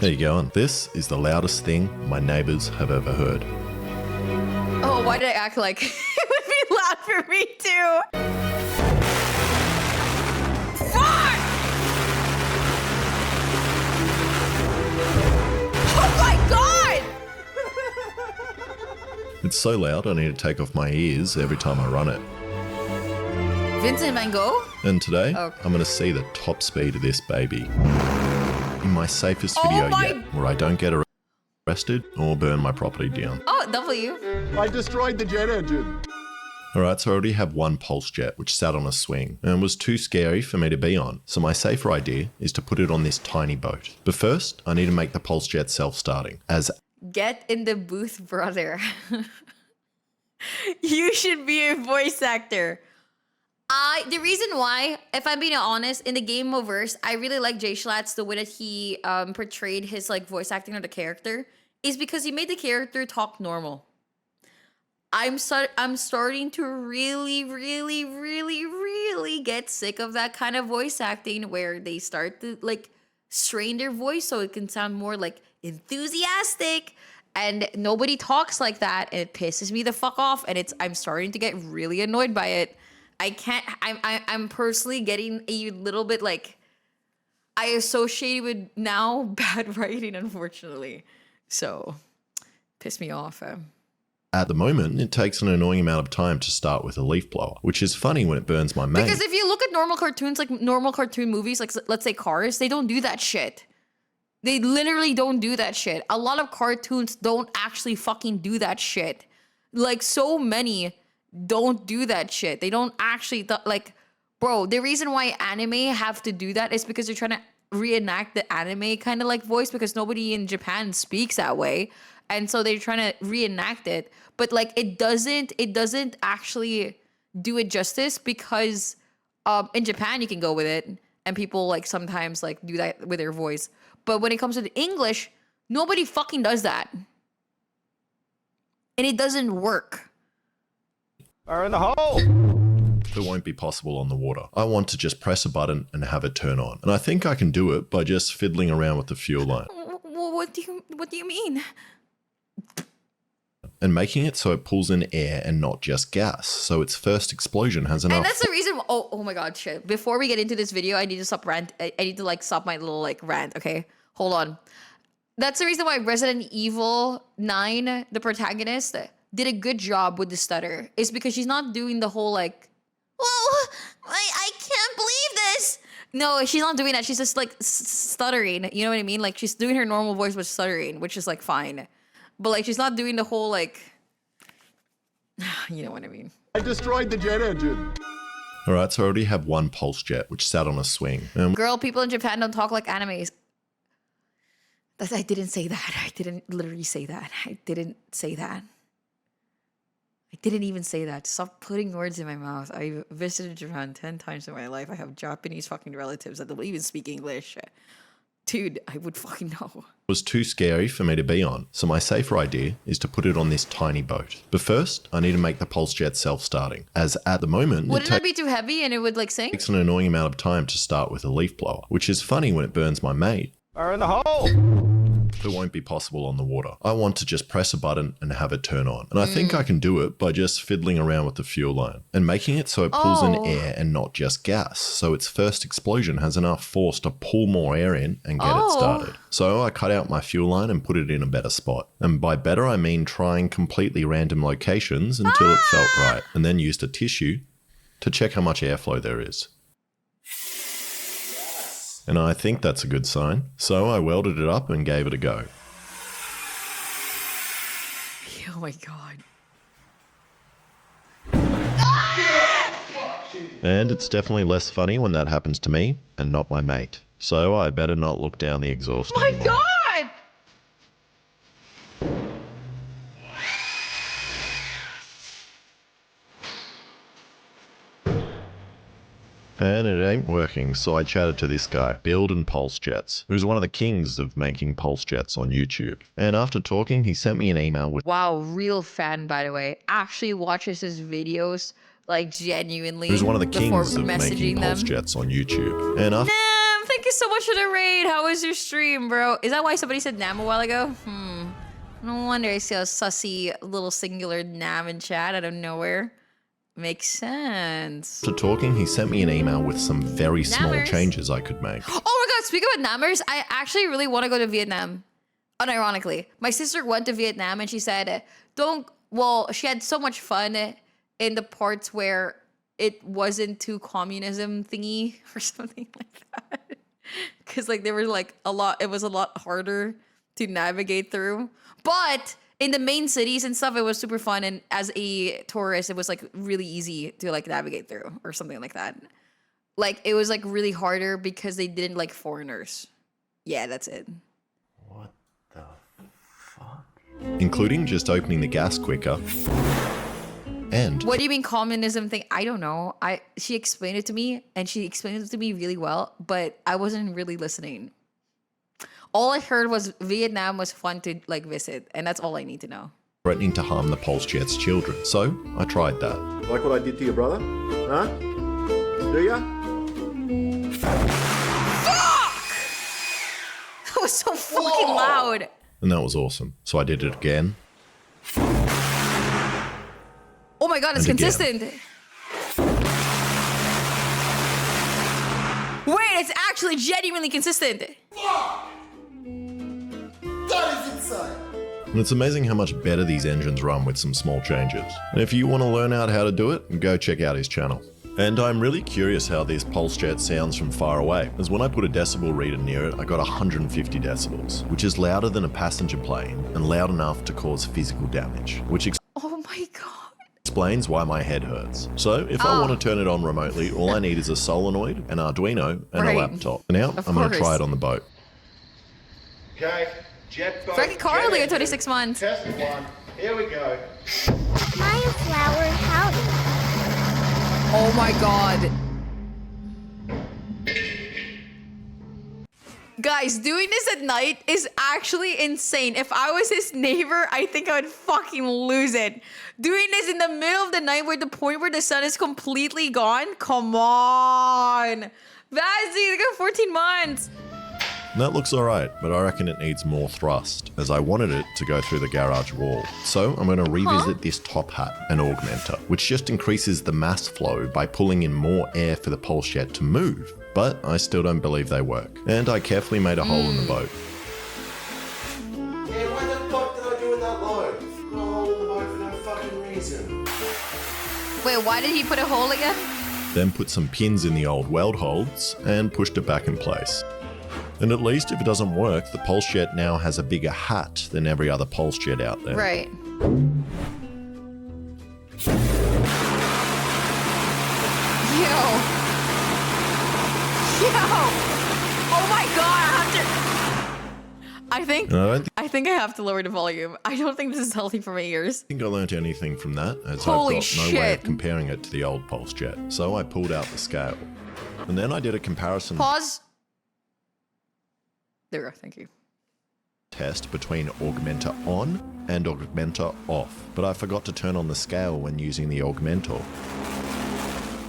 There you go, and this is the loudest thing my neighbors have ever heard. Oh, why did I act like it would be loud for me too? Fuck! Oh my god! It's so loud I need to take off my ears every time I run it. Vincent Van Gogh? And today, Okay. I'm gonna see the top speed of this baby. In my safest video yet, where I don't get arrested or burn my property down. Oh, W. I destroyed the jet engine. Alright, so I already have one pulse jet which sat on a swing and was too scary for me to be on. So my safer idea is to put it on this tiny boat. But first, I need to make the pulse jet self-starting. Get in the booth, brother. You should be a voice actor. The reason why, if I'm being honest, in the Gameoverse, I really like Jay Schlatt's, the way that he portrayed his like voice acting of the character, is because he made the character talk normal. I'm starting to really get sick of that kind of voice acting where they start to like strain their voice so it can sound more like enthusiastic, and nobody talks like that, and it pisses me the fuck off, and I'm starting to get really annoyed by it. I'm personally getting a little bit like, I associate with now bad writing, unfortunately. So, piss me off. At the moment, it takes an annoying amount of time to start with a leaf blower, which is funny when it burns my mate. Because if you look at normal cartoons, like normal cartoon movies, like let's say Cars, they don't do that shit. They literally don't do that shit. A lot of cartoons don't actually fucking do that shit. Like so many don't do that shit. They don't actually like, bro, the reason why anime have to do that is because they're trying to reenact the anime kind of like voice, because nobody in Japan speaks that way, and so they're trying to reenact it, but like it doesn't actually do it justice, because in Japan you can go with it and people like sometimes like do that with their voice, but when it comes to the English, nobody fucking does that, and it doesn't work. Are in the hole. It won't be possible on the water. I want to just press a button and have it turn on. And I think I can do it by just fiddling around with the fuel line. What do you mean? And making it so it pulls in air and not just gas. So its first explosion has enough. And that's the reason. Oh my god, shit. Before we get into this video, I need to stop rant. I need to like stop my little like rant. Okay, hold on. That's the reason why Resident Evil 9, the protagonist, did a good job with the stutter, is because she's not doing the whole like, well, I can't believe this. No, she's not doing that. She's just like stuttering. You know what I mean? Like she's doing her normal voice but stuttering, which is like fine. But like she's not doing the whole like, you know what I mean? I destroyed the jet engine. Alright, so I already have one pulse jet which sat on a swing. Girl, people in Japan don't talk like animes. I didn't say that. I didn't literally say that. I didn't say that. I didn't even say that. Stop putting words in my mouth. I visited Japan 10 times in my life. I have Japanese fucking relatives that don't even speak English. Dude, I would fucking know. It was too scary for me to be on. So my safer idea is to put it on this tiny boat. But first, I need to make the pulse jet self-starting. As at the moment, wouldn't that be too heavy and it would like sink? It takes an annoying amount of time to start with a leaf blower, which is funny when it burns my mate. Are in the hole. It won't be possible on the water. I want to just press a button and have it turn on. And I think I can do it by just fiddling around with the fuel line and making it so it pulls in air and not just gas. So its first explosion has enough force to pull more air in and get it started. So I cut out my fuel line and put it in a better spot. And by better, I mean trying completely random locations until it felt right, and then used a tissue to check how much airflow there is. And I think that's a good sign. So I welded it up and gave it a go. Oh my god. And it's definitely less funny when that happens to me and not my mate. So I better not look down the exhaust anymore. My god! And it ain't working, so I chatted to this guy, Build and Pulse Jets, who's one of the kings of making pulse jets on YouTube. And after talking, he sent me an email with— Wow, real fan, by the way. Actually watches his videos, like, genuinely. Who's one of the kings of making pulse jets on YouTube. And after— Thank thank you so much for the raid. How was your stream, bro? Is that why somebody said Nam a while ago? No wonder I see a sussy little singular Nam in chat out of nowhere. Makes sense. After talking, he sent me an email with some very small Nammers. changes I could make. Oh my god, speaking about Nammers, I actually really want to go to Vietnam. Unironically. My sister went to Vietnam and she said, she had so much fun in the parts where it wasn't too communism thingy or something like that. Because like there were like it was a lot harder to navigate through. But in the main cities and stuff, it was super fun. And as a tourist, it was like really easy to like navigate through or something like that. Like it was like really harder because they didn't like foreigners. Yeah, that's it. What the fuck? Including just opening the gas quicker. And What do you mean communism thing? I don't know. She explained it to me and she explained it to me really well, but I wasn't really listening. All I heard was Vietnam was fun to like visit, and that's all I need to know. threatening to harm the Pulse Jet's children. So I tried that. Like what I did to your brother? Huh? Do ya? That was so fucking loud. And that was awesome. So I did it again. Oh my god, it's And again. consistent. Wait, it's actually genuinely consistent. That is insane. And it's amazing how much better these engines run with some small changes. And if you want to learn out how to do it, go check out his channel. And I'm really curious how this Pulse Jet sounds from far away, as when I put a decibel reader near it, I got 150 decibels, which is louder than a passenger plane and loud enough to cause physical damage, which Oh my god. explains why my head hurts. So if I want to turn it on remotely, all I need is a solenoid, an Arduino, and Right. a laptop. And now Of I'm going to course. try it on the boat. Okay, jet boat. Frankie Carl, jet like engine. 26 months. Test one. Here we go. Hi, Flower. Howdy. Oh my god. Guys, doing this at night is actually insane. If I was his neighbor, I think I would fucking lose it. Doing this in the middle of the night where the point where the sun is completely gone? Come on. Vazzy, look at 14 months. And that looks alright, but I reckon it needs more thrust, as I wanted it to go through the garage wall. So I'm going to revisit this top hat and augmenter, which just increases the mass flow by pulling in more air for the Pulse Jet to move. But I still don't believe they work. And I carefully made a hole in the boat. Yeah, what the fuck did I do with that load? Put a hole in the boat for no fucking reason. Wait, why did he put a hole again? Then put some pins in the old weld holes and pushed it back in place. And at least if it doesn't work, the Pulse Jet now has a bigger hat than every other Pulse Jet out there. Right. Yo. Oh my god, I think I have to lower the volume. I don't think this is healthy for my ears. I think I learnt anything from that, as Holy I've got no way of shit. comparing it to the old Pulse Jet. So I pulled out the scale. And then I did a comparison Pause. There we go, thank you. test between augmenter on and augmenter off. But I forgot to turn on the scale when using the augmenter,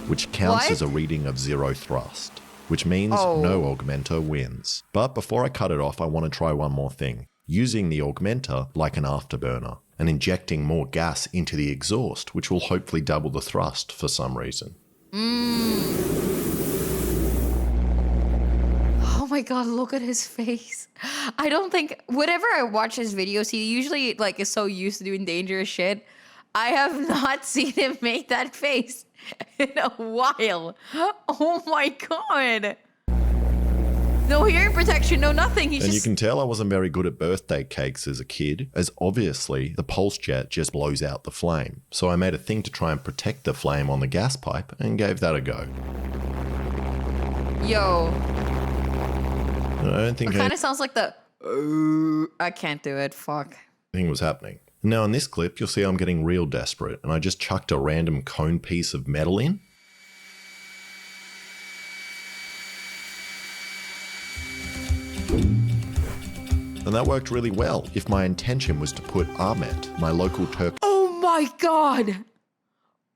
which counts What? as a reading of 0 thrust, which means Oh. no augmenter wins. But before I cut it off, I want to try one more thing. Using the augmenter like an afterburner and injecting more gas into the exhaust, which will hopefully double the thrust for some reason. Oh my god, look at his face. I don't think, whenever I watch his videos, he usually like is so used to doing dangerous shit. I have not seen him make that face in a while. Oh my god. No hearing protection, no nothing. He's And you just... can tell I wasn't very good at birthday cakes as a kid, as obviously the Pulse Jet just blows out the flame. So I made a thing to try and protect the flame on the gas pipe and gave that a go. Yo, I don't think it kind of sounds like the... I can't do it, fuck. anything was happening. Now in this clip, you'll see I'm getting real desperate, and I just chucked a random cone piece of metal in. And that worked really well if my intention was to put Ahmet, my local Turk Oh my god.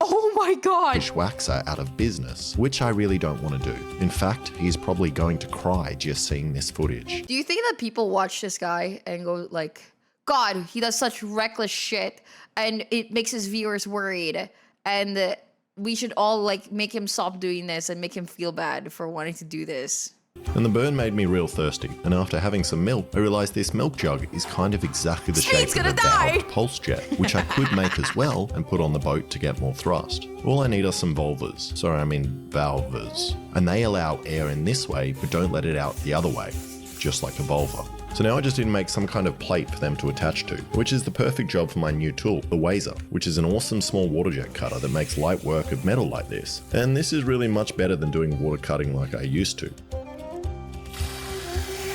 Oh my god. Waxer out of business, which I really don't want to do. In fact, he's probably going to cry just seeing this footage. Do you think that people watch this guy and go like, God, he does such reckless shit and it makes his viewers worried and we should all like make him stop doing this and make him feel bad for wanting to do this? And the burn made me real thirsty, and after having some milk, I realized this milk jug is kind of exactly the shape of a valved pulse jet, which I could make as well and put on the boat to get more thrust. All I need are some valves. Sorry, I mean valves. And they allow air in this way, but don't let it out the other way, just like a vulva. So now I just need to make some kind of plate for them to attach to, which is the perfect job for my new tool, the Wazer, which is an awesome small water jet cutter that makes light work of metal like this. And this is really much better than doing water cutting like I used to.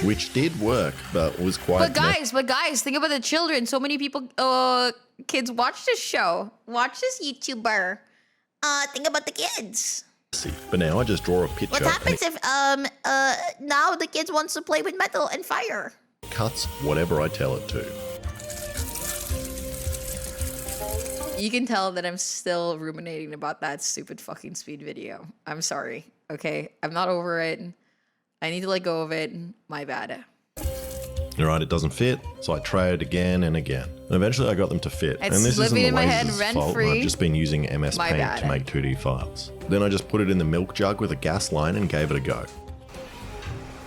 Which did work, but was quite... But guys, think about the children. So many people, kids watch this show. Watch this YouTuber. Think about the kids. messy. But now I just draw a picture. What happens if, now the kids wants to play with metal and fire? It cuts whatever I tell it to. You can tell that I'm still ruminating about that stupid fucking speed video. I'm sorry, okay? I'm not over it. I need to let go of it. My bad. Alright, it doesn't fit, so I try it again and again. And eventually I got them to fit. It's and this isn't living the in my head Wazer's fault. rent-free. I've just been using MS My Paint bad. to make 2D files. Then I just put it in the milk jug with a gas line and gave it a go.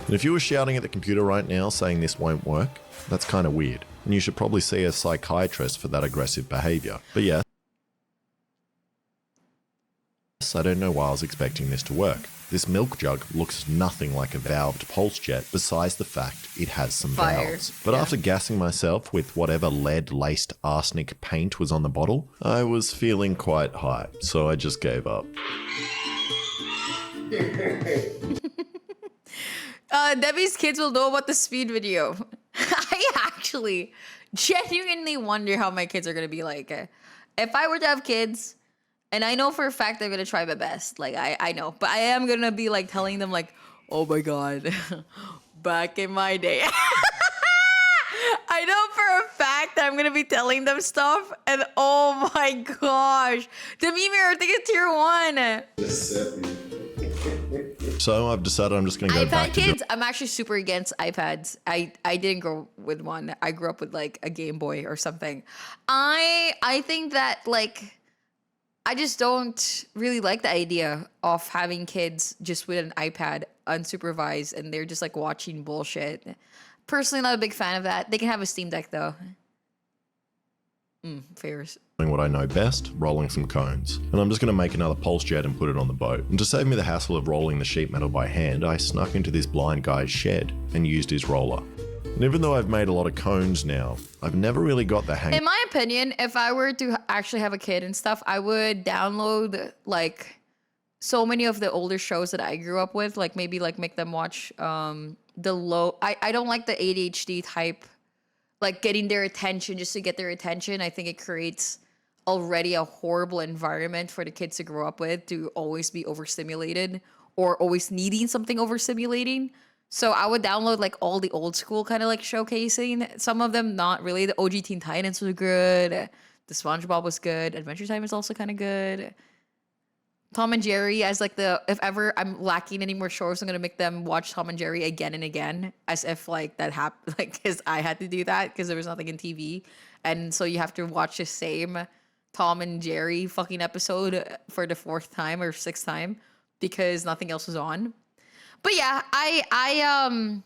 And if you were shouting at the computer right now saying this won't work, that's kind of weird. And you should probably see a psychiatrist for that aggressive behavior. But yeah, I don't know why I was expecting this to work. This milk jug looks nothing like a valved pulse jet besides the fact it has some Fire. valves. But after gassing myself with whatever lead-laced arsenic paint was on the bottle, I was feeling quite high, so I just gave up. Debbie's kids will know about the speed video. I actually genuinely wonder how my kids are going to be like. If I were to have kids, and I know for a fact they're going to try my best. Like, I know. But I am going to be, like, telling them, like, oh, my God. Back in my day. I know for a fact that I'm going to be telling them stuff. And, oh, my gosh. The meme mirror, I think it's tier 1. So I've decided I'm just going to go back iPad to kids, I'm actually super against iPads. I didn't grow with one. I grew up with, like, a Game Boy or something. I think that, like... I just don't really like the idea of having kids just with an iPad unsupervised and they're just like watching bullshit. Personally, not a big fan of that. They can have a Steam Deck though. Fairs. doing what I know best, rolling some cones. And I'm just going to make another pulse jet and put it on the boat. And to save me the hassle of rolling the sheet metal by hand, I snuck into this blind guy's shed and used his roller. And even though I've made a lot of cones now, I've never really got the hang. In my opinion, if I were to actually have a kid and stuff, I would download like so many of the older shows that I grew up with, like maybe like make them watch I don't like the ADHD type, like getting their attention just to get their attention. I think it creates already a horrible environment for the kids to grow up with, to always be overstimulated or always needing something overstimulating. So I would download like all the old school kind of like showcasing. Some of them not really. The OG Teen Titans was good. The SpongeBob was good. Adventure Time is also kind of good. Tom and Jerry as like if ever I'm lacking any more shows, I'm gonna make them watch Tom and Jerry again and again, as if like that happened, like because I had to do that because there was nothing in TV, and so you have to watch the same Tom and Jerry fucking episode for the 4th time or 6th time because nothing else was on. But yeah, I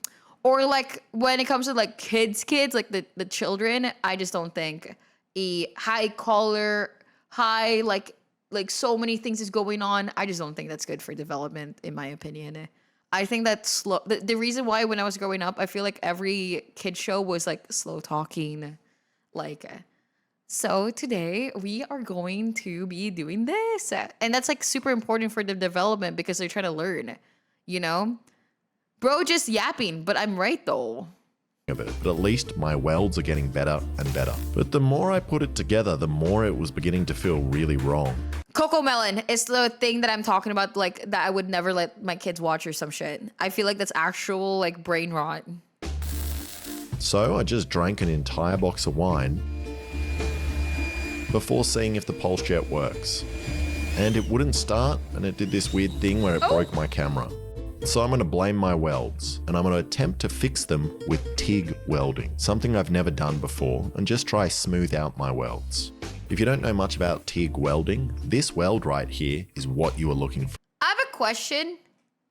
or like when it comes to like kids, like the children, I just don't think a high collar, high like so many things is going on. I just don't think that's good for development, in my opinion. I think that's slow. The reason why when I was growing up, I feel like every kid show was like slow talking, like, so today we are going to be doing this. And that's like super important for the development because they're trying to learn, you know? Bro, just yapping, but I'm right though. Of it, but at least my welds are getting better and better. But the more I put it together, the more it was beginning to feel really wrong. Coco Melon is the thing that I'm talking about, like that I would never let my kids watch or some shit. I feel like that's actual like brain rot. So I just drank an entire box of wine before seeing if the pulse jet works. and it wouldn't start, and it did this weird thing where it broke my camera. So I'm going to blame my welds, and I'm going to attempt to fix them with TIG welding, something I've never done before, and just try smooth out my welds. If you don't know much about TIG welding, this weld right here is what you are looking I have a question.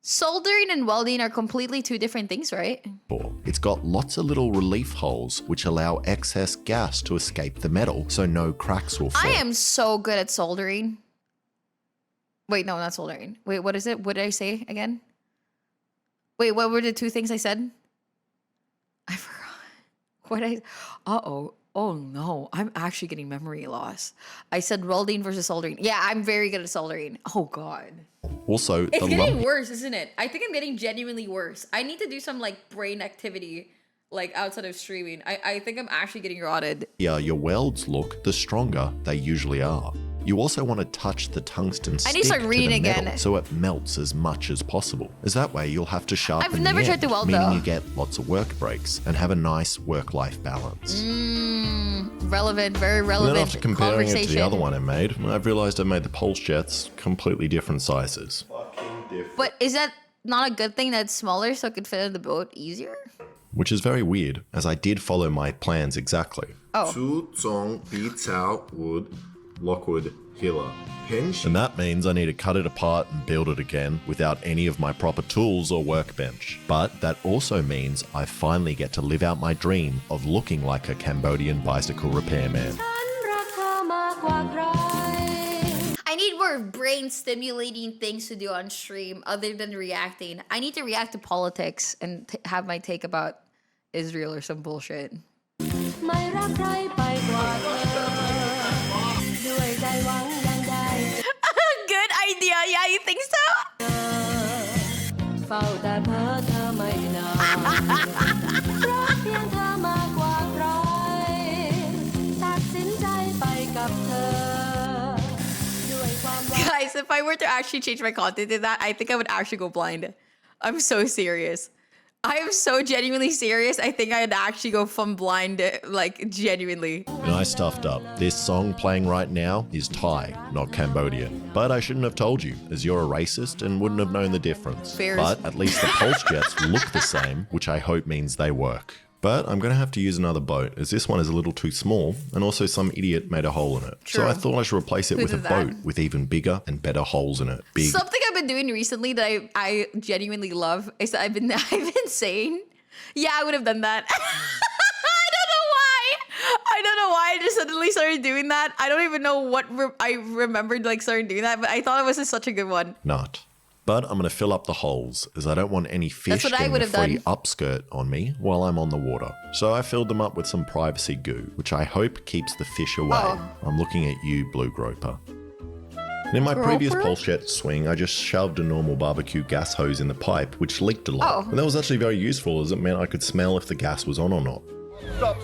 Soldering and welding are completely two different things, right? for. It's got lots of little relief holes which allow excess gas to escape the metal so no cracks will form. I am so good at soldering. Wait, no, not soldering. Wait, what is it? What did I say again? Wait, what were the two things I said? I forgot. What I... Uh-oh. Oh no, I'm actually getting memory loss. I said welding versus soldering. Yeah, I'm very good at soldering. Oh God. Also, It's the getting lump worse, isn't it? I think I'm getting genuinely worse. I need to do some like brain activity like outside of streaming. I think I'm actually getting rotted. here your welds look, the stronger they usually are. You also want to touch the tungsten stick need to start reading the again. metal so it melts as much as possible. As that way you'll have to sharpen I've never the tried to end, weld, meaning though. you get lots of work breaks and have a nice work-life balance. Relevant, very And relevant then after comparing it to conversation. the other one I made, I've realized I made the pulse jets completely different sizes. Fucking different. But is that not a good thing that it's smaller so it could fit in the boat easier? Which is very weird, as I did follow my plans exactly. Two Zong Bi Cao Wood Lockwood Hiller. Kenji. And that means I need to cut it apart and build it again without any of my proper tools or workbench. But that also means I finally get to live out my dream of looking like a Cambodian bicycle repairman. I need more brain stimulating things to do on stream other than reacting. I need to react to politics and have my take about Israel or some bullshit. Good idea. Yeah, you think so? Guys, if I were to actually change my content to that, I think I would actually go blind. I'm so serious. I am so genuinely serious. I think I'd actually go from blind, like, genuinely. And I stuffed up. This song playing right now is Thai, not Cambodian. But I shouldn't have told you, as you're a racist and wouldn't have known the difference. Fairs. But at least the pulse jets look the same, which I hope means they work. But I'm going to have to use another boat, as this one is a little too small, and also some idiot made a hole in it. So True. I thought I should replace it Who with a did that? boat with even bigger and better holes in it. Big. Something I've been doing recently that I genuinely love is that I've been saying, yeah, I would have done that. I don't know why I just suddenly started doing that. I don't even know what I remembered like starting doing that, but I thought it was such a good one. Not. But I'm going to fill up the holes, as I don't want any fish what I getting would a have free done. upskirt on me while I'm on the water. So I filled them up with some privacy goo, which I hope keeps the fish away. Oh. I'm looking at you, Blue Groper. And in my previous Groper? pulse jet swing, I just shoved a normal barbecue gas hose in the pipe, which leaked a lot. Oh. And that was actually very useful, as it meant I could smell if the gas was on or not. Stop.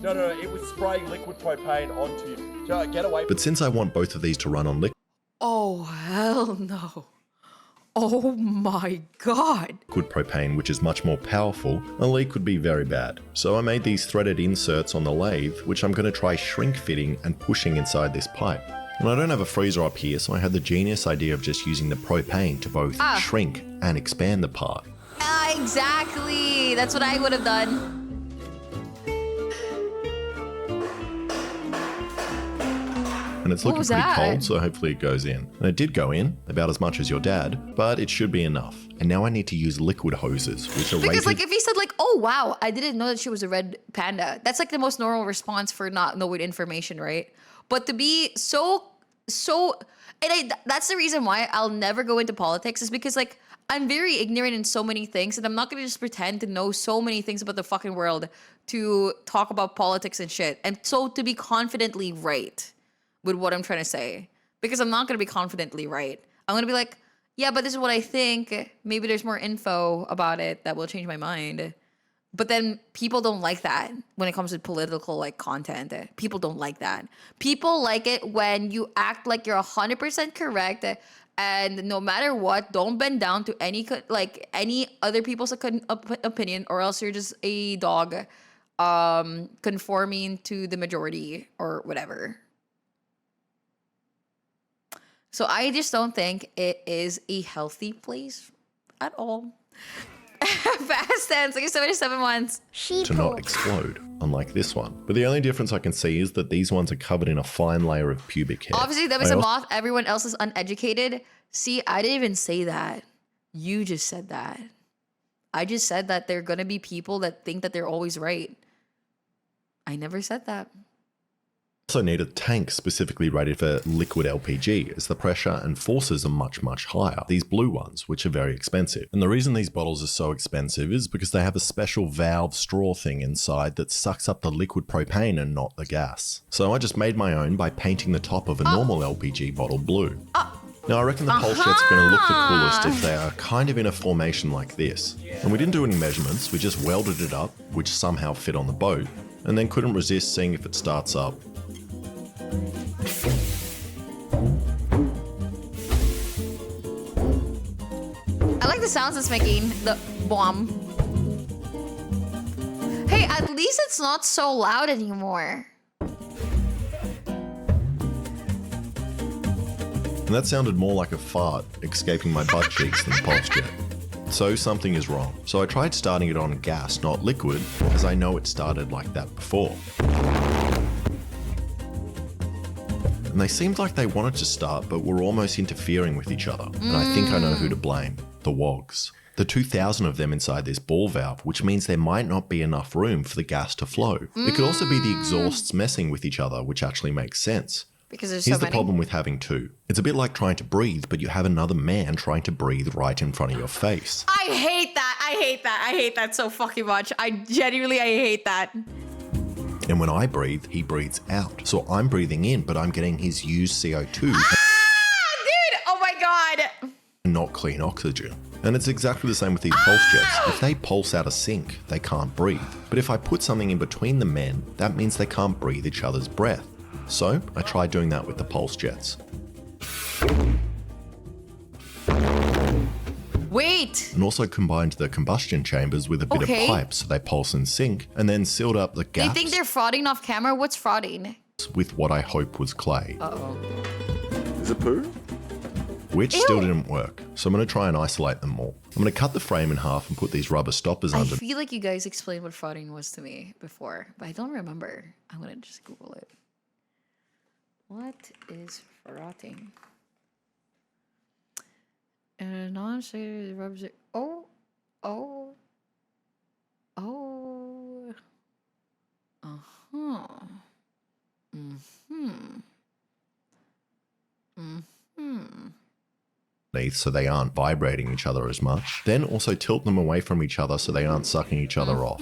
No, it was spraying liquid propane onto you. Joe, get away. But since I want both of these to run on Oh, hell no. Oh my God. liquid propane, which is much more powerful, a leak could be very bad. So I made these threaded inserts on the lathe, which I'm going to try shrink fitting and pushing inside this pipe. And I don't have a freezer up here, so I had the genius idea of just using the propane to both shrink and expand the part. Exactly. That's what I would have done. And it's What looking was pretty that? cold, so hopefully it goes in. And it did go in, about as much as your dad, but it should be enough. And now I need to use liquid hoses, which are Because rated... like if he said like, oh wow, I didn't know that she was a red panda. That's like the most normal response for not knowing information, right? But to be that's the reason why I'll never go into politics, is because like I'm very ignorant in so many things, and I'm not gonna just pretend to know so many things about the fucking world to talk about politics and shit. And so to be confidently right with what I'm trying to say, because I'm not gonna be confidently right. I'm gonna be like, yeah, but this is what I think. Maybe there's more info about it that will change my mind. But then people don't like that when it comes to political like content. People don't like that. People like it when you act like you're 100% correct, and no matter what, don't bend down to any other people's opinion, or else you're just a dog conforming to the majority or whatever. So I just don't think it is a healthy place at all. Fast dance, like 77 months. to not explode, unlike this one. But the only difference I can see is that these ones are covered in a fine layer of pubic hair. Obviously, that was a moth. Everyone else is uneducated. See, I didn't even say that. You just said that. I just said that there are going to be people that think that they're always right. I never said that. Also need a tank specifically rated for liquid LPG, as the pressure and forces are much, much higher. These blue ones, which are very expensive. And the reason these bottles are so expensive is because they have a special valve straw thing inside that sucks up the liquid propane and not the gas. So I just made my own by painting the top of a normal LPG bottle blue. Now I reckon the pulse jets are going to look the coolest if they are kind of in a formation like this. And we didn't do any measurements, we just welded it up, which somehow fit on the boat, and then couldn't resist seeing if it starts up. I like the sounds it's making. The bomb. Hey, at least it's not so loud anymore. And that sounded more like a fart escaping my butt cheeks than the pulse jet. So something is wrong. So I tried starting it on gas, not liquid, as I know it started like that before. And they seemed like they wanted to start, but were almost interfering with each other. And I think I know who to blame. The wogs. The 2,000 of them inside this ball valve, which means there might not be enough room for the gas to flow. It could also be the exhausts messing with each other, which actually makes sense. Because there's Here's so the many. problem with having two. It's a bit like trying to breathe, but you have another man trying to breathe right in front of your face. I hate that. I hate that. I hate that so fucking much. I hate that. And when I breathe, he breathes out. So I'm breathing in, but I'm getting his used CO2 Dude! Oh my god! and not clean oxygen. And it's exactly the same with these pulse jets. If they pulse out of sync, they can't breathe. But if I put something in between the men, that means they can't breathe each other's breath. So I tried doing that with the pulse jets. Wait! And also combined the combustion chambers with a bit Okay. of pipe so they pulse in sync, and then sealed up the They gaps think they're frauding off camera? What's frauding? with what I hope was clay. Uh-oh. Is it poo? Which still didn't work. So I'm going to try and isolate them all. I'm going to cut the frame in half and put these rubber stoppers I under. feel like you guys explained what frauding was to me before, but I don't remember. I'm gonna just Google it. What is frotting? And non-shaded rubber. Oh. Uh-huh. So they aren't vibrating each other as much. Then also tilt them away from each other so they aren't sucking each other off.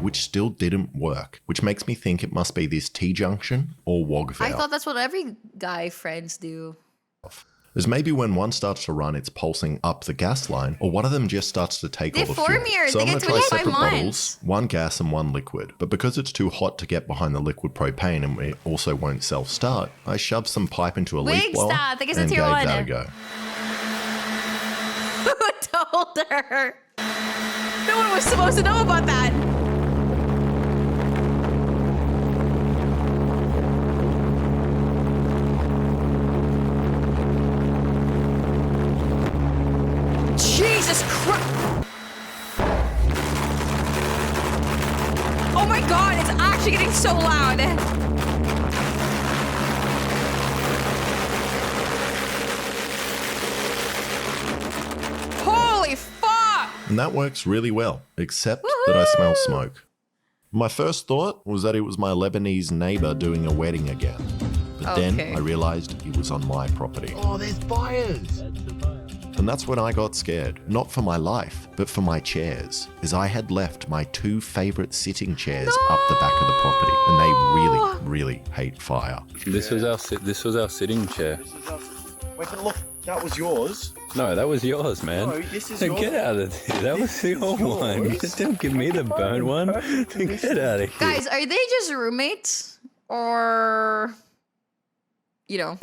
Which still didn't work, which makes me think it must be this T-junction or WOG I valve. thought that's what every guy friends do. As maybe when one starts to run, it's pulsing up the gas line, or one of them just starts to take They all the fuel. four-mirrored, So they I'm going get to try 25 separate months. bottles, one gas and one liquid. But because it's too hot to get behind the liquid propane and it also won't self-start, I shoved some pipe into a leaf blower Wigstop, I guess and it's gave your one. that a go. Who told her? No one was supposed to know about that. Jesus Christ! Oh my god, it's actually getting so loud. Holy fuck! And that works really well, except that I smell smoke. My first thought was that it was my Lebanese neighbor doing a wedding again. But then Okay. I realized it was on my property. Oh, there's buyers. And that's when I got scared. Not for my life, but for my chairs. As I had left my two favorite sitting chairs up the back of the property. And they really, really hate fire. This was our sitting chair. Wait, but look, that was yours. No, that was yours, man. No, this is Hey, yours. get out of here. That was your one. yours. Don't give me the burnt one. Get out of here. Guys, are they just roommates? Or, you know,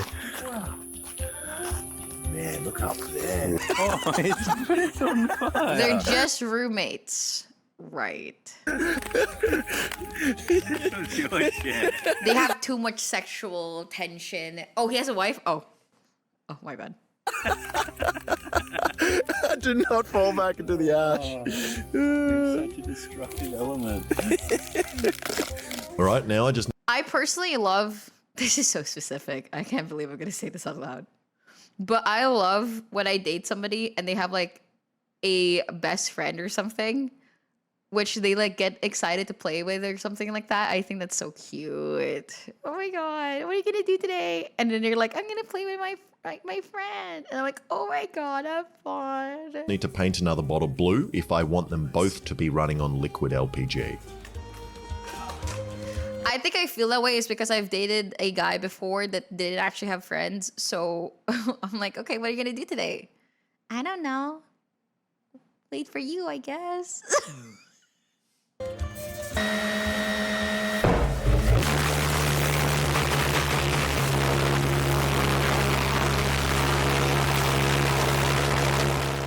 Man, look up there. Oh, it's put it on fire. they're just roommates. Right. Yeah. They have too much sexual tension. Oh, he has a wife? Oh, my bad. I did not fall back into the ash. Such a destructive element. All right, now I personally love, this is so specific. I can't believe I'm going to say this out loud. But I love when I date somebody and they have like a best friend or something, which they like get excited to play with or something like that. I think that's so cute. Oh my God, what are you going to do today? And then they're like, I'm going to play with my friend. And I'm like, oh my God, have fun. need to paint another bottle blue if I want them both to be running on liquid LPG. I think I feel that way is because I've dated a guy before that didn't actually have friends. So I'm like, okay, what are you going to do today? I don't know. Wait for you, I guess.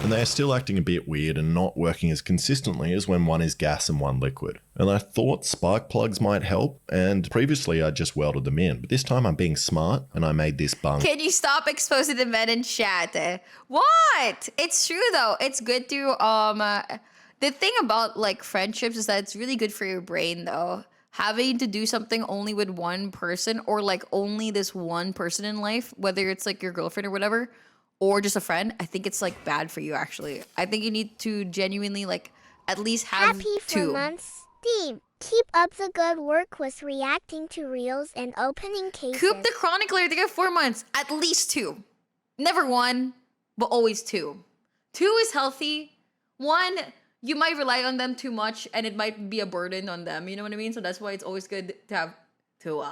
And they are still acting a bit weird and not working as consistently as when one is gas and one liquid. And I thought spark plugs might help, and previously I just welded them in, but this time I'm being smart and I made this bung. Can you stop exposing the men in chat? What? It's true though. It's good to the thing about like friendships is that it's really good for your brain though. Having to do something only with one person or like only this one person in life, whether it's like your girlfriend or whatever, or just a friend, I think it's like bad for you actually. I think you need to genuinely like at least have Happy 4 two. months. Team, keep up the good work with reacting to reels and opening cases. Coop the Chronicler, they got 4 months. At least 2. Never 1, but always 2. 2 is healthy. 1, you might rely on them too much and it might be a burden on them. You know what I mean? So that's why it's always good to have 2.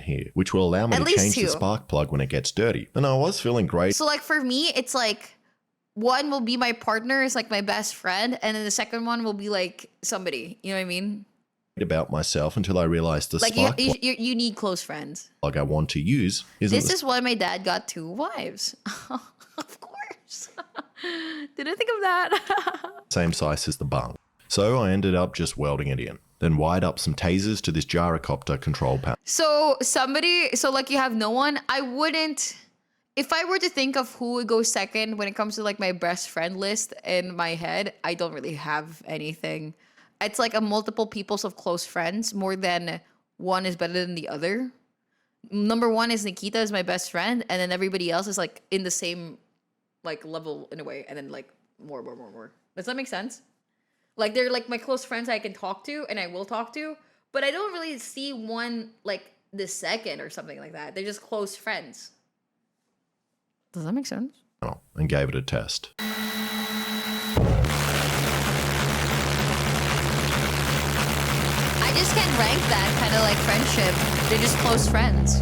Here, which will allow me At to least change 2. the spark plug when it gets dirty. And I was feeling great So like for me, it's like 1 will be my partner, is like my best friend, and then the second one will be like somebody. You know what I mean? about myself until I realized the Like spark you need close friends. plug I want to use isn't This the is why my dad got 2 wives. Of course. Didn't think of that. same size as the bung. So I ended up just welding it in, then wired up some tasers to this gyrocopter control panel. So like you have no one. I wouldn't, if I were to think of who would go second when it comes to like my best friend list in my head, I don't really have anything. It's like a multiple peoples of close friends more than one is better than the other. Number 1 is Nikita is my best friend, and then everybody else is like in the same like level in a way, and then like more. Does that make sense? Like they're like my close friends I can talk to and I will talk to, but I don't really see one like the second or something like that. They're just close friends. Does that make sense? And gave it a test. I just can't rank that kind of like friendship. They're just close friends.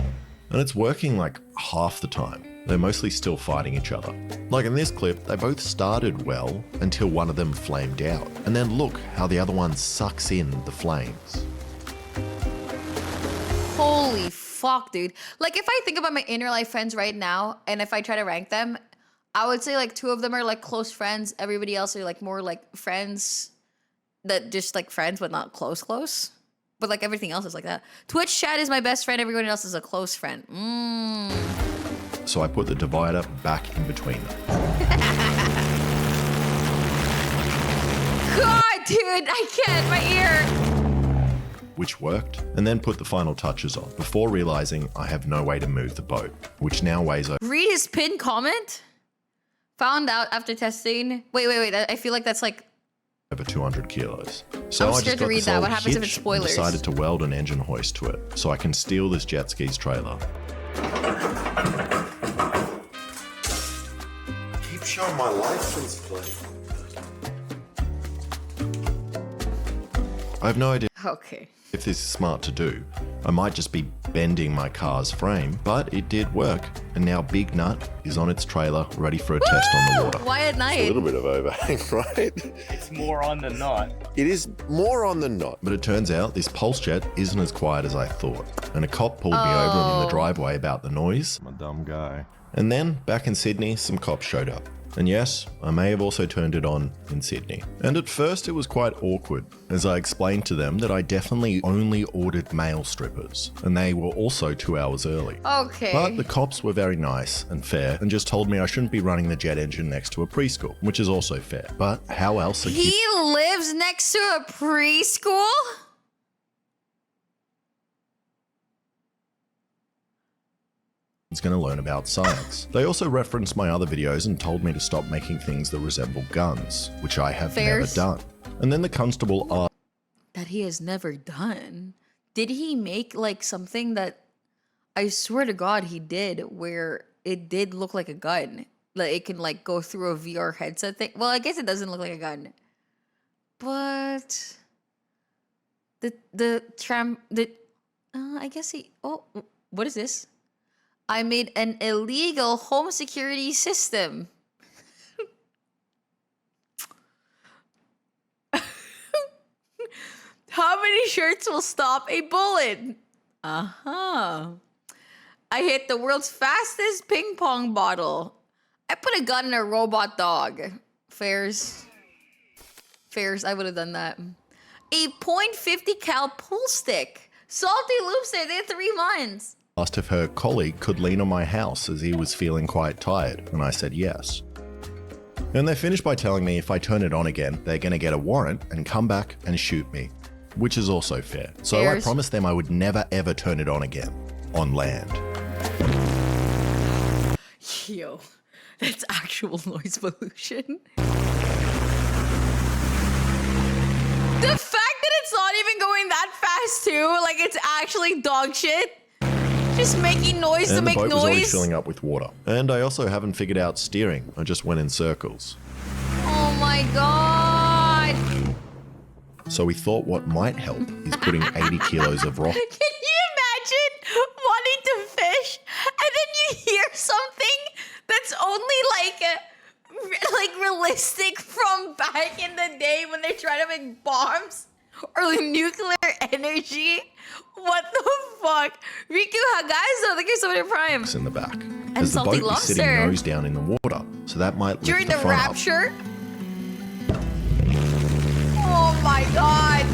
And it's working like half the time. They're mostly still fighting each other. Like in this clip, they both started well until one of them flamed out. And then look how the other one sucks in the flames. Holy fuck, dude. Like if I think about my inner life friends right now, and if I try to rank them, I would say like 2 of them are like close friends. Everybody else are like more like friends that just like friends, but not close. But like everything else is like that. Twitch chat is my best friend. Everyone else is a close friend. So I put the divider back in between them. God, dude, I can't. My ear. Which worked, and then put the final touches on before realizing I have no way to move the boat, which now weighs Read his pinned comment. Found out after testing. Wait. I feel like that's like. over 200 kilos. So I'm I scared just to got read this that. old What happens if hitch it's and spoilers? decided to weld an engine hoist to it so I can steal this jet ski's trailer. Keep showing my license plate. I have no idea Okay. if this is smart to do. I might just be bending my car's frame, but it did work. And now Big Nut is on its trailer ready for a test on the water. Why at A night? little bit of overhang, right? It's more on than not. It is more on than not. But it turns out this pulse jet isn't as quiet as I thought. And a cop pulled me over in the driveway about the noise. I'm a dumb guy. And then, back in Sydney, some cops showed up. And yes, I may have also turned it on in Sydney. And at first it was quite awkward, as I explained to them that I definitely only ordered male strippers, and they were also 2 hours early. Okay. But the cops were very nice and fair and just told me I shouldn't be running the jet engine next to a preschool, which is also fair. But how else are He lives next to a preschool? going to learn about science? They also referenced my other videos and told me to stop making things that resemble guns, which I have Fairs? never done. And then the constable asked That he has never done. Did he make like something that I swear to God he did where it did look like a gun? Like it can like go through a VR headset thing. Well, I guess it doesn't look like a gun. But I guess he what is this? I made an illegal home security system. How many shirts will stop a bullet? Uh-huh. I hit the world's fastest ping pong bottle. I put a gun in a robot dog. Fairs, I would have done that. A .50 cal pool stick. Salty loops there, they had 3 months. asked if her colleague could lean on my house as he was feeling quite tired, and I said yes. And they finished by telling me if I turn it on again, they're going to get a warrant and come back and shoot me, which is also fair. So Fairs. I promised them I would never ever turn it on again, on land. Yo, that's actual noise pollution. The fact that it's not even going that fast too, like it's actually dog shit. Just making noise to And the make boat was already noise. filling up with water. And I also haven't figured out steering. I just went in circles. Oh my god. So we thought what might help is putting 80 kilos of rock Can you imagine wanting to fish and then you hear something that's only like realistic from back in the day when they try to make bombs or like nuclear energy? What the fuck? Riku Hagaizo, thank you so much, Prime. in the back. And As the salty boat is sitting lobster. nose down in the water, so that might lift During the the front up. rapture? Oh my god.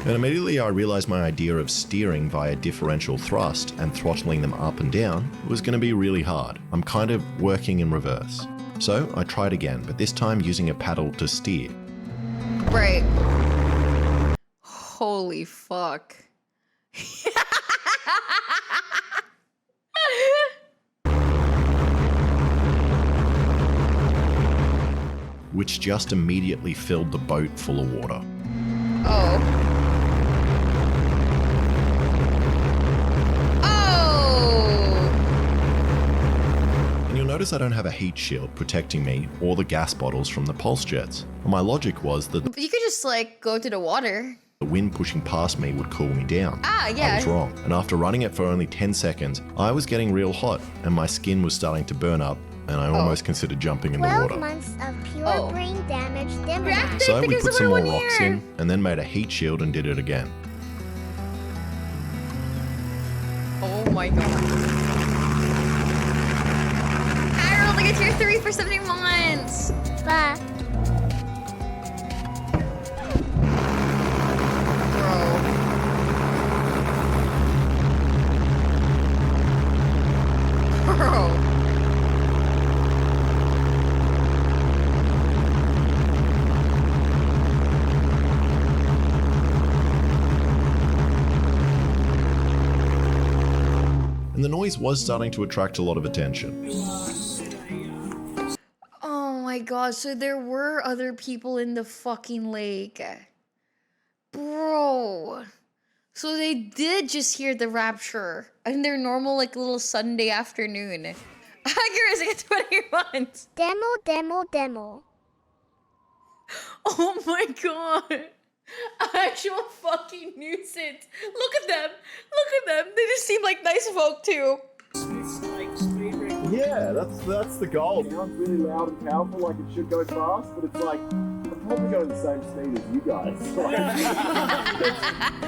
And immediately I realized my idea of steering via differential thrust and throttling them up and down was going to be really hard. I'm kind of working in reverse. So I tried again, but this time using a paddle to steer. Right. Holy fuck. Which just immediately filled the boat full of water. Oh. And you'll notice I don't have a heat shield protecting me or the gas bottles from the pulse jets. And my logic was that You could just like go to the water. the wind pushing past me would cool me down. Ah, I yeah. was wrong. And after running it for only 10 seconds, I was getting real hot and my skin was starting to burn up and I almost considered jumping in the 12 water. months of pure Oh. brain damage Reactive demonized. So we because put of some my more 1 rocks year. in and then made a heat shield and did it again. Oh my god. Harold, I get tier 3 for 70 months. But Bro. And the noise was starting to attract a lot of attention. Oh my god, so there were other people in the fucking lake. Bro. So they did just hear the rapture in their normal like little Sunday afternoon. Accuracy at 20 months. demo. Oh my god. Actual fucking nuisance. Look at them. Look at them. They just seem like nice folk too. Yeah, that's the goal. It sounds really loud and powerful, like it should go fast, but it's like a probably going the same speed as you guys.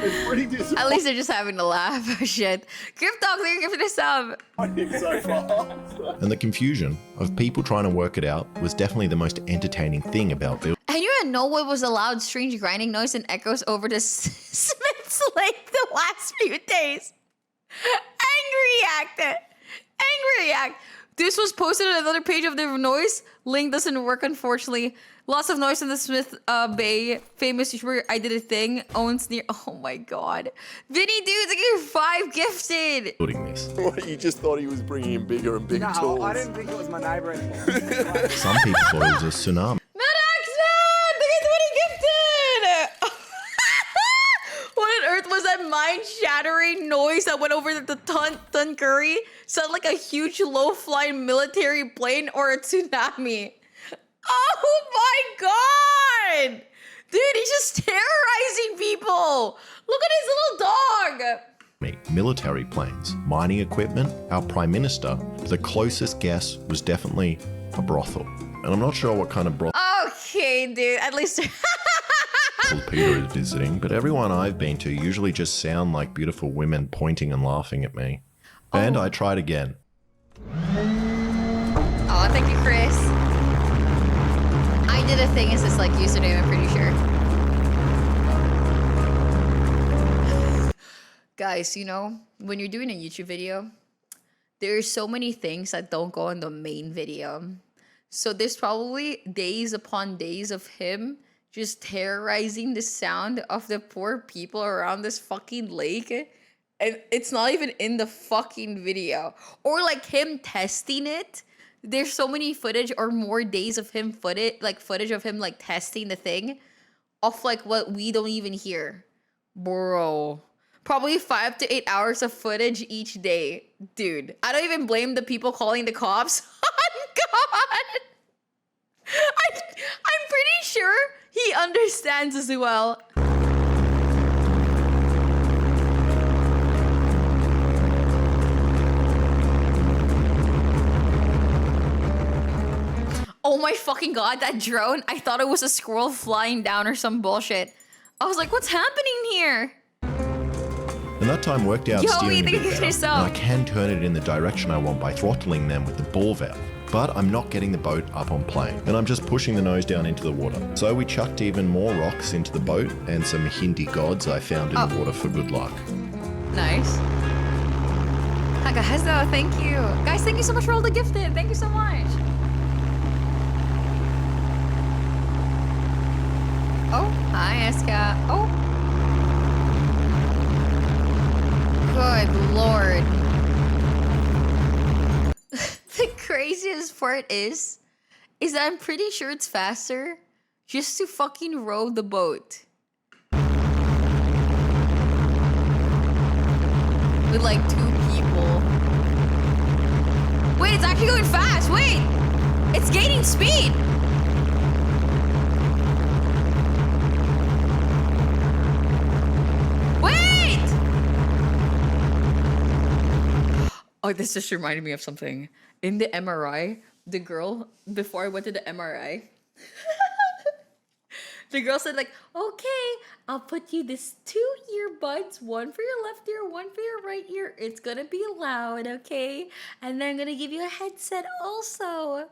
It's pretty disappointing. At least they're just having a laugh. Shit. Crypt Dog, they're giving a sub. So fast. And the confusion of people trying to work it out was definitely the most entertaining thing about building. And you didn't know what was a loud, strange grinding noise and echoes over the Smith's Lake the last few days. Angry react. This was posted on another page of the noise. Link doesn't work, unfortunately. Lots of noise in the Smith Bay. Famous YouTuber, I did a thing. Owns near. Oh my god. Vinny dudes, I gave 5 gifted. Building this. What, you just thought he was bringing in bigger and bigger tools? I didn't think it was my neighbor anymore. Some people thought it was a tsunami. What on earth was that mind-shattering noise that went over the Tun Curry? Sounded like a huge low-flying military plane or a tsunami. Oh my god! Dude, he's just terrorizing people! Look at his little dog! Military planes, mining equipment, our Prime Minister. The closest guess was definitely a brothel. And I'm not sure what kind of brothel Okay, dude, at least... Peter is visiting, but everyone I've been to usually just sound like beautiful women pointing and laughing at me. And I tried again. Oh, thank you, Chris. I did a thing as this like username, I'm pretty sure. Guys, you know, when you're doing a YouTube video, there's so many things that don't go in the main video. So there's probably days upon days of him just terrorizing the sound of the poor people around this fucking lake. And it's not even in the fucking video. Or like him testing it. There's so many footage or more days of him footage of him like testing the thing of like what we don't even hear. Bro. Probably 5 to 8 hours of footage each day. Dude, I don't even blame the people calling the cops. Oh god. I'm pretty sure he understands as well. Oh my fucking god, that drone. I thought it was a squirrel flying down or some bullshit. I was like, what's happening here? And that time worked out Yo, steering a you bit think better. yourself. And I can turn it in the direction I want by throttling them with the ball valve. But I'm not getting the boat up on plane, and I'm just pushing the nose down into the water. So we chucked even more rocks into the boat and some Hindi gods I found in the water for good luck. Nice. Hagahezo, thank you. Guys, thank you so much for all the gifted. Thank you so much. Oh, hi, Eska. Oh. Good lord. The craziest part is that I'm pretty sure it's faster just to fucking row the boat. With like 2 people. Wait, it's actually going fast. Wait, it's gaining speed. Wait. Oh, this just reminded me of something. In the MRI, the girl, before I went to the MRI, the girl said like, okay, I'll put you this 2 earbuds, one for your left ear, one for your right ear. It's gonna be loud, okay? And then I'm gonna give you a headset also.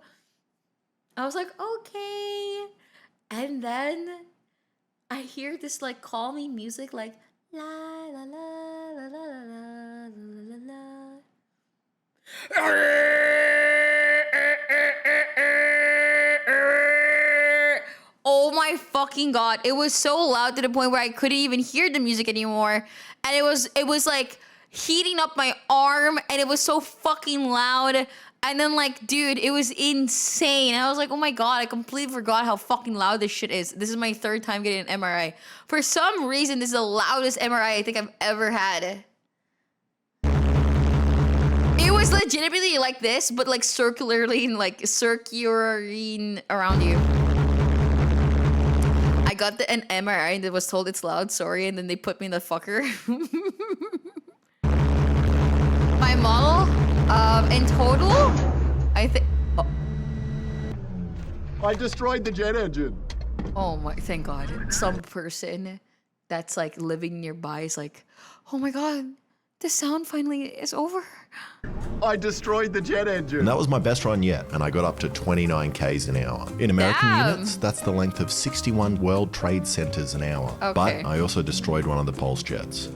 I was like, okay. And then I hear this like calming music like, la la la la la la la la la. Oh my fucking god, it was so loud to the point where I couldn't even hear the music anymore, and it was like heating up my arm, and it was so fucking loud. And then like, dude, it was insane. I was like, oh my god, I completely forgot how fucking loud this shit is. This is my 3rd time getting an MRI. For some reason, this is the loudest MRI I think I've ever had. It was legitimately like this, but like circularly around you. I got an MRI and it was told it's loud, sorry, and then they put me in the fucker. My model, in total, I think... Oh. I destroyed the jet engine. Oh my, thank God. Some person that's like living nearby is like, oh my God, the sound finally is over. I destroyed the jet engine. And that was my best run yet, and I got up to 29 k's an hour. In American Damn. units, that's the length of 61 World Trade Centers an hour. Okay. But I also destroyed one of the Pulse jets.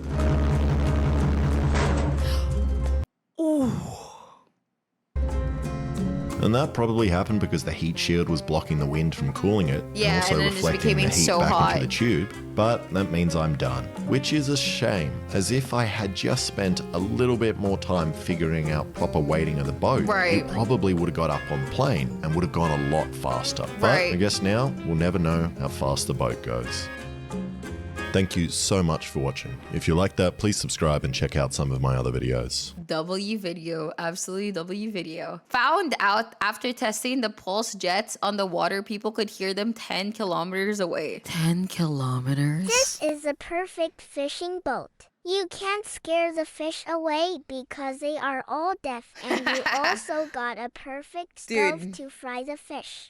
Ooh. And that probably happened because the heat shield was blocking the wind from cooling it, Yeah, and also and then it just reflecting became the heat so back hot. into the tube. But that means I'm done, which is a shame, as if I had just spent a little bit more time figuring out proper weighting of the boat, Right. it probably would have got up on the plane and would have gone a lot faster. But Right. I guess now we'll never know how fast the boat goes. Thank you so much for watching. If you like that, please subscribe and check out some of my other videos. W video, absolutely W video. Found out after testing the pulse jets on the water, people could hear them 10 kilometers away. 10 kilometers? This is a perfect fishing boat. You can't scare the fish away because they are all deaf, and you also got a perfect stove Dude. to fry the fish.